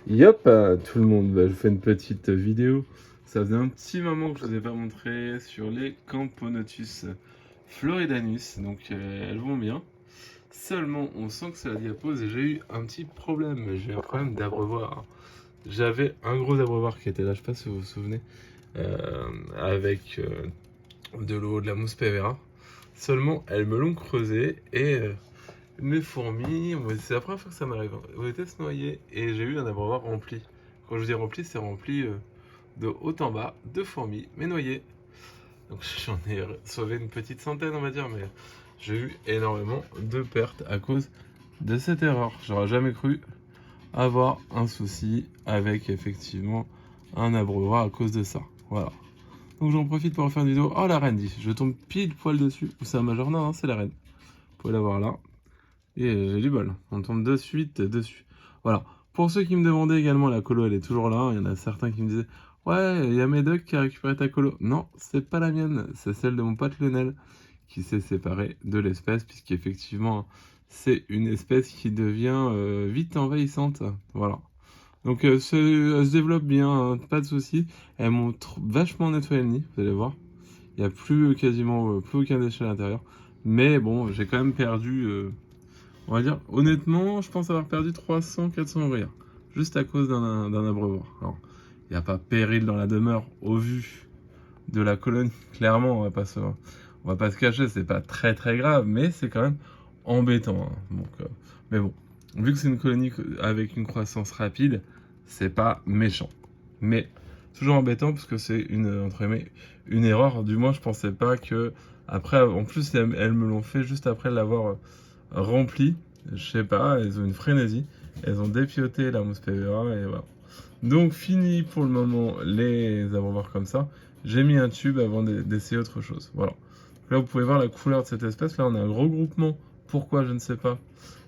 Yop, tout le monde, je fais une petite vidéo. Ça faisait un petit moment que je ne vous ai pas montré sur les Camponotus floridanus. Donc elles vont bien. Seulement, on sent que c'est la diapose et j'ai eu un petit problème. J'ai eu un problème d'abreuvoir. J'avais un gros abreuvoir qui était là, je ne sais pas si vous vous souvenez, avec de l'eau, de la mousse PVA. Seulement, elles me l'ont creusé et mes fourmis, c'est la première fois que ça m'arrive, ont été se noyer et j'ai eu un abreuvoir rempli. Quand je dis rempli, c'est rempli de haut en bas de fourmis, mais noyées. Donc j'en ai sauvé une petite centaine, on va dire, mais j'ai eu énormément de pertes à cause de cette erreur. J'aurais jamais cru avoir un souci avec effectivement un abreuvoir à cause de ça. Voilà. Donc j'en profite pour faire une vidéo. Oh, la reine dit, je tombe pile poil dessus. Ou c'est un majeur? Non, c'est la reine. Vous pouvez la voir là. Et j'ai du bol, on tombe de suite dessus. Voilà. Pour ceux qui me demandaient également, la colo elle est toujours là. Il y en a certains qui me disaient ouais, il y a Médoc qui a récupéré ta colo. Non, c'est pas la mienne, c'est celle de mon pote Lionel qui s'est séparé de l'espèce, puisqu'effectivement c'est une espèce qui devient vite envahissante. Voilà. Donc elle se développe bien, hein, pas de soucis. Elles m'ont vachement nettoyé le nid, vous allez voir. Il n'y a plus quasiment plus aucun déchet à l'intérieur. Mais bon, j'ai quand même perdu. On va dire, honnêtement, je pense avoir perdu 300-400 ouvrières, juste à cause d'un abreuvoir. Alors, il n'y a pas péril dans la demeure au vu de la colonie. Clairement, on va pas se cacher, c'est pas très très grave, mais c'est quand même embêtant, hein. Donc, mais bon, vu que c'est une colonie avec une croissance rapide, c'est pas méchant. Mais toujours embêtant parce que c'est entre guillemets, une erreur. Du moins, je pensais pas que après, en plus, elles me l'ont fait juste après l'avoir rempli. Je sais pas, elles ont une frénésie. Elles ont dépioté la mousse PVA et voilà. Donc fini pour le moment les abreuvoirs comme ça. J'ai mis un tube avant d'essayer autre chose. Voilà. Là vous pouvez voir la couleur de cette espèce. Là on a un gros groupement. Pourquoi je ne sais pas.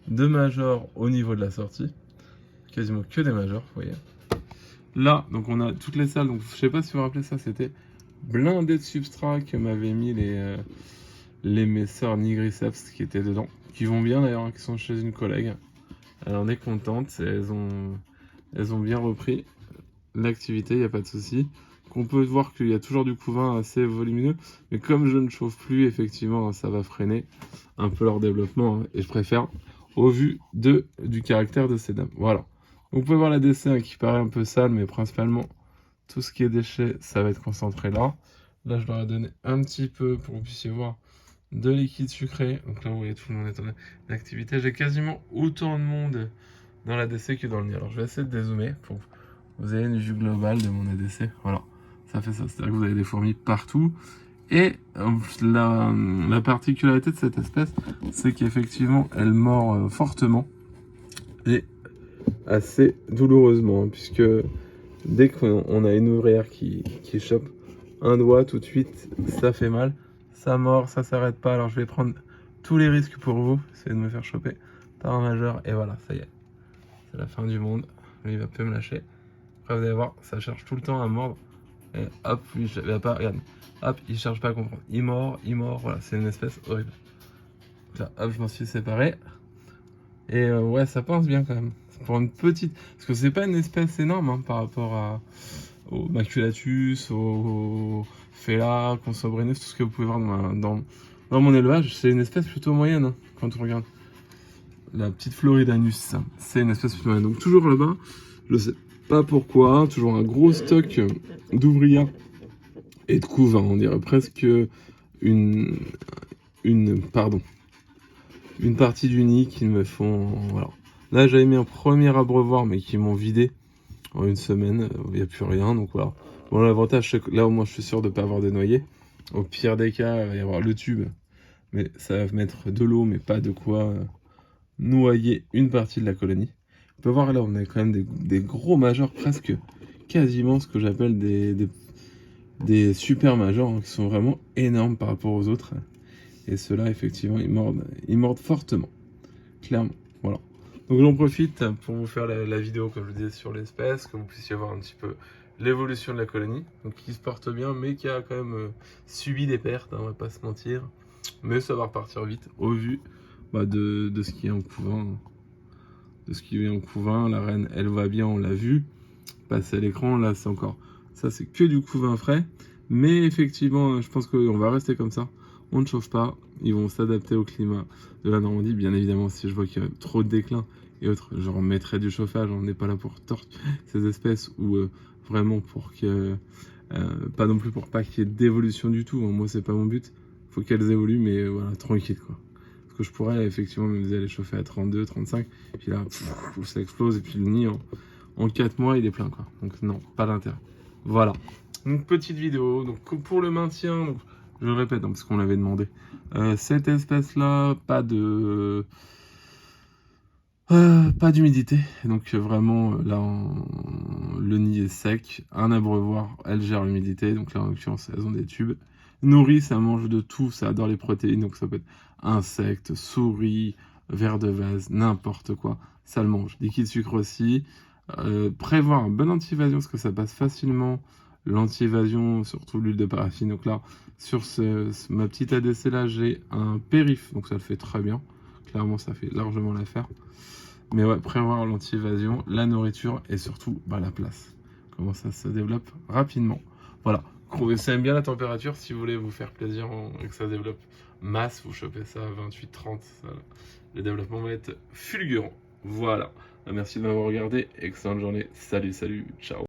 De majors au niveau de la sortie. Quasiment que des majors, vous voyez. Là donc on a toutes les salles. Donc je sais pas si vous vous rappelez ça. C'était blindé de substrat que m'avaient mis mes sœurs Nigriceps qui étaient dedans. Qui vont bien d'ailleurs, hein, qui sont chez une collègue. Elle en est contente. Elles ont bien repris l'activité, il n'y a pas de souci. On peut voir qu'il y a toujours du couvain assez volumineux, mais comme je ne chauffe plus, effectivement, ça va freiner un peu leur développement, hein, et je préfère au vu du caractère de ces dames. Voilà. Donc, vous pouvez voir la décès, hein, qui paraît un peu sale, mais principalement, tout ce qui est déchets, ça va être concentré là. Là, je leur ai donné un petit peu pour que vous puissiez voir de liquide sucré. Donc là, vous voyez, tout le monde est en activité. J'ai quasiment autant de monde dans la l'ADC que dans le nid. Alors, je vais essayer de dézoomer pour que vous ayez une vue globale de mon ADC. Voilà, ça fait ça. C'est-à-dire que vous avez des fourmis partout. Et la particularité de cette espèce, c'est qu'effectivement, elle mord fortement et assez douloureusement, hein, puisque dès qu'on a une ouvrière qui chope un doigt, tout de suite, ça fait mal. Ça mord, ça s'arrête pas. Alors, je vais prendre tous les risques pour vous. Essayer de me faire choper par un majeur. Et voilà, ça y est. C'est la fin du monde. Lui, il va plus me lâcher. Après, vous allez voir, ça cherche tout le temps à mordre. Et hop, lui, il va pas, regarde. Hop, il cherche pas à comprendre. Il mord, voilà, c'est une espèce horrible. Donc là, hop, je m'en suis séparé. Et ouais, ça pense bien quand même. Pour une petite. Parce que c'est pas une espèce énorme, hein, par rapport au maculatus, au Fela, Consobrinus, tout ce que vous pouvez voir dans mon élevage. C'est une espèce plutôt moyenne, hein, quand on regarde. La petite Floridanus, c'est une espèce plutôt moyenne. Donc toujours là-bas, je sais pas pourquoi, toujours un gros stock d'ouvrières et de couvains, on dirait presque une partie du nid qui me font, voilà. Là j'avais mis un premier abreuvoir mais qui m'ont vidé en une semaine, il n'y a plus rien, donc voilà. Bon, l'avantage c'est que là au moins je suis sûr de ne pas avoir de noyés. Au pire des cas, il va y avoir le tube, mais ça va mettre de l'eau mais pas de quoi noyer une partie de la colonie. On peut voir là, on a quand même des gros majors, presque quasiment ce que j'appelle des super majors, hein, qui sont vraiment énormes par rapport aux autres. Et ceux-là, effectivement, ils mordent fortement, clairement. Voilà. Donc j'en profite pour vous faire la vidéo, comme je disais, sur l'espèce, que vous puissiez voir un petit peu l'évolution de la colonie, donc qui se porte bien, mais qui a quand même subi des pertes, hein, on va pas se mentir. Mais ça va repartir vite, au vu de ce qui est en couvent de ce qui est en couvain. La reine, elle va bien, on l'a vu. Passer à l'écran, là, c'est encore... Ça, c'est que du couvain frais. Mais effectivement, je pense qu'on va rester comme ça. On ne chauffe pas. Ils vont s'adapter au climat de la Normandie. Bien évidemment, si je vois qu'il y a trop de déclin et autres, je remettrai du chauffage. On n'est pas là pour torturer ces espèces ou vraiment pour que... pas non plus pour pas qu'il y ait d'évolution du tout. Moi, c'est pas mon but. Faut qu'elles évoluent, mais voilà, tranquille, quoi. Parce que je pourrais effectivement m'amuser à les chauffer à 32, 35. Puis là, ça explose. Et puis le nid, en 4 mois, il est plein, quoi. Donc non, pas d'intérêt. Voilà. Donc petite vidéo. Donc pour le maintien, donc, je le répète, hein, parce qu'on l'avait demandé. Cette espèce-là, pas d'humidité. Donc vraiment, là, le nid est sec. Un abreuvoir, elle gère l'humidité. Donc là, en l'occurrence, elles ont des tubes. Nourri, ça mange de tout. Ça adore les protéines. Donc ça peut être insectes, souris, vers de vase, n'importe quoi. Ça le mange. Liquide sucre aussi. Prévoir un bon anti-évasion, parce que ça passe facilement. L'anti-évasion, surtout l'huile de paraffine. Donc là, sur ma petite ADC là, j'ai un périph'. Donc ça le fait très bien. Clairement, ça fait largement l'affaire. Mais ouais, prévoir l'anti-évasion, la nourriture et surtout la place. Comment ça se développe rapidement. Voilà. Ça aime bien la température. Si vous voulez vous faire plaisir et que ça se développe masse, vous chopez ça à 28-30. Le développement va être fulgurant. Voilà. Merci de m'avoir regardé. Excellente journée. Salut, salut. Ciao.